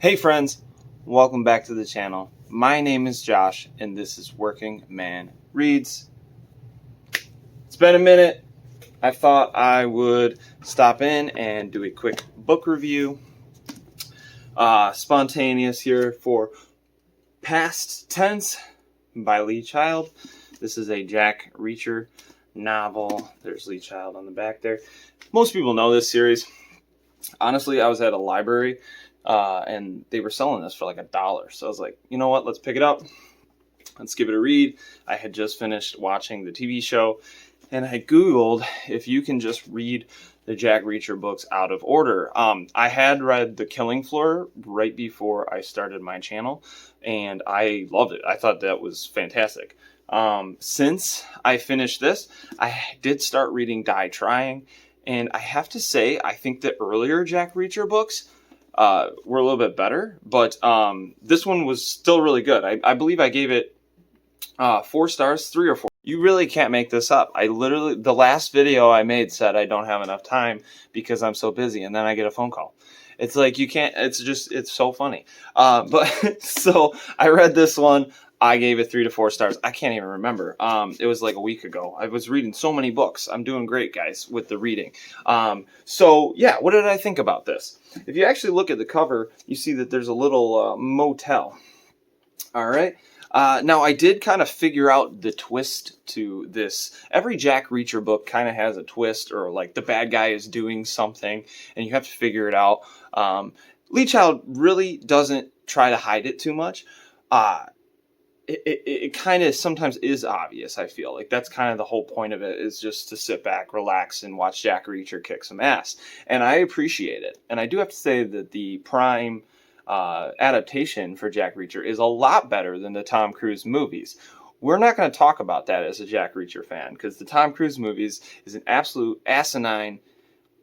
Hey friends, welcome back to the channel. My name is Josh and this is Working Man Reads. It's been a minute. I thought I would stop in and do a quick book review. Spontaneous here for Past Tense by Lee Child. This is a Jack Reacher novel. There's Lee Child on the back there. Most people know this series. Honestly, I was at a library and they were selling this for like $1. So I was like, you know what, let's pick it up. Let's give it a read. I had just finished watching the TV show and I Googled if you can just read the Jack Reacher books out of order. I had read The Killing Floor right before I started my channel and I loved it. I thought that was fantastic. Since I finished this, I did start reading Die Trying. And I have to say, I think the earlier Jack Reacher books were a little bit better, but this one was still really good. I believe I gave it 4 stars, 3 or 4. You really can't make this up. The last video I made said I don't have enough time because I'm so busy, and then I get a phone call. It's like you can't, it's so funny. But so I read this one. I gave it 3 to 4 stars. I can't even remember. It was like a week ago. I was reading so many books. I'm doing great, guys, with the reading. So yeah, what did I think about this? If you actually look at the cover, you see that there's a little motel. All right. Now, I did kind of figure out the twist to this. Every Jack Reacher book kind of has a twist, or like the bad guy is doing something, and you have to figure it out. Lee Child really doesn't try to hide it too much. It kind of sometimes is obvious, I feel. Like that's kind of the whole point of it, is just to sit back, relax, and watch Jack Reacher kick some ass. And I appreciate it. And I do have to say that the Prime adaptation for Jack Reacher is a lot better than the Tom Cruise movies. We're not going to talk about that as a Jack Reacher fan, because the Tom Cruise movies is an absolute asinine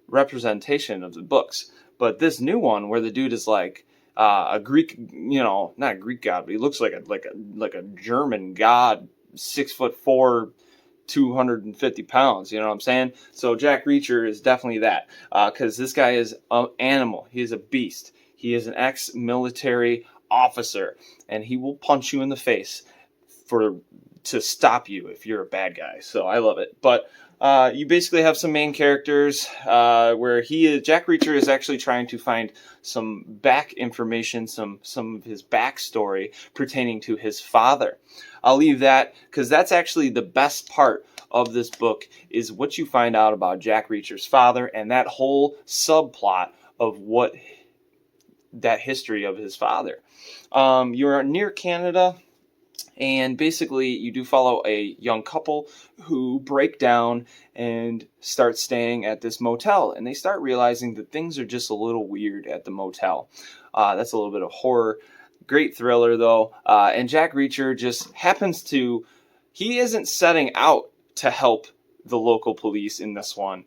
representation of the books. But this new one, where the dude is like a Greek, not a Greek god, but he looks like a German god, 6'4", 250 pounds. You know what I'm saying? So Jack Reacher is definitely that, because this guy is an animal. He is a beast. He is an ex-military officer, and he will punch you in the face to stop you if you're a bad guy. So I love it. But you basically have some main characters where Jack Reacher is actually trying to find some back information, some of his backstory pertaining to his father. I'll leave that, because that's actually the best part of this book, is what you find out about Jack Reacher's father and that whole subplot of what that history of his father. You're near Canada, and basically you do follow a young couple who break down and start staying at this motel, and they start realizing that things are just a little weird at the motel. That's a little bit of horror. Great thriller though. And Jack Reacher just happens to, he isn't setting out to help the local police in this one.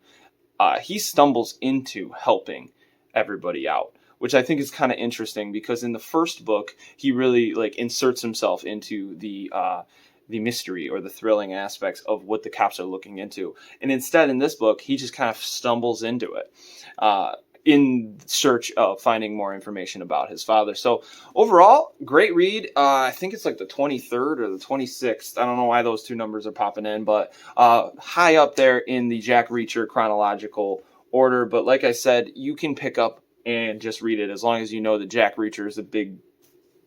He stumbles into helping everybody out, which I think is kind of interesting, because in the first book, he really inserts himself into the mystery or the thrilling aspects of what the cops are looking into. And instead, in this book, he just kind of stumbles into it in search of finding more information about his father. So overall, great read. I think it's like the 23rd or the 26th. I don't know why those two numbers are popping in, but high up there in the Jack Reacher chronological order. But like I said, you can pick up and just read it, as long as you know that Jack Reacher is a big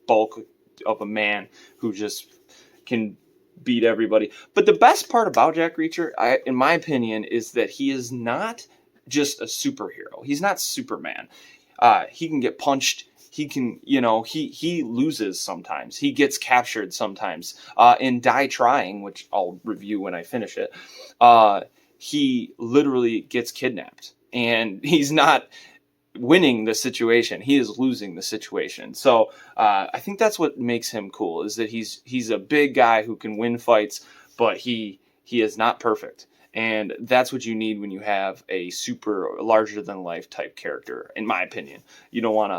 bulk of a man who just can beat everybody. But the best part about Jack Reacher, in my opinion, is that he is not just a superhero. He's not Superman. He can get punched. He can, he loses sometimes. He gets captured sometimes. In Die Trying, which I'll review when I finish it, he literally gets kidnapped. And he's not winning the situation, he is losing the situation. So I think that's what makes him cool, is that he's a big guy who can win fights, but he is not perfect. And that's what you need when you have a super larger than life type character, in my opinion. You don't want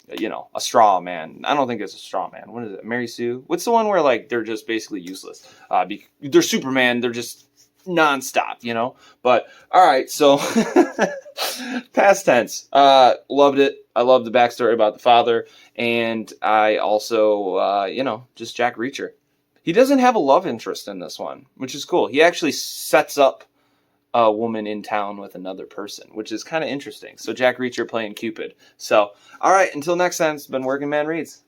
a straw man. I don't think it's a straw man. What is it? Mary Sue? What's the one where they're just basically useless? They're Superman. They're just nonstop, you know. But all right, so past tense. Loved it. I love the backstory about the father, and I also, just Jack Reacher. He doesn't have a love interest in this one, which is cool. He actually sets up a woman in town with another person, which is kind of interesting. So Jack Reacher playing Cupid. So, all right, until next time, it's been Working Man Reads.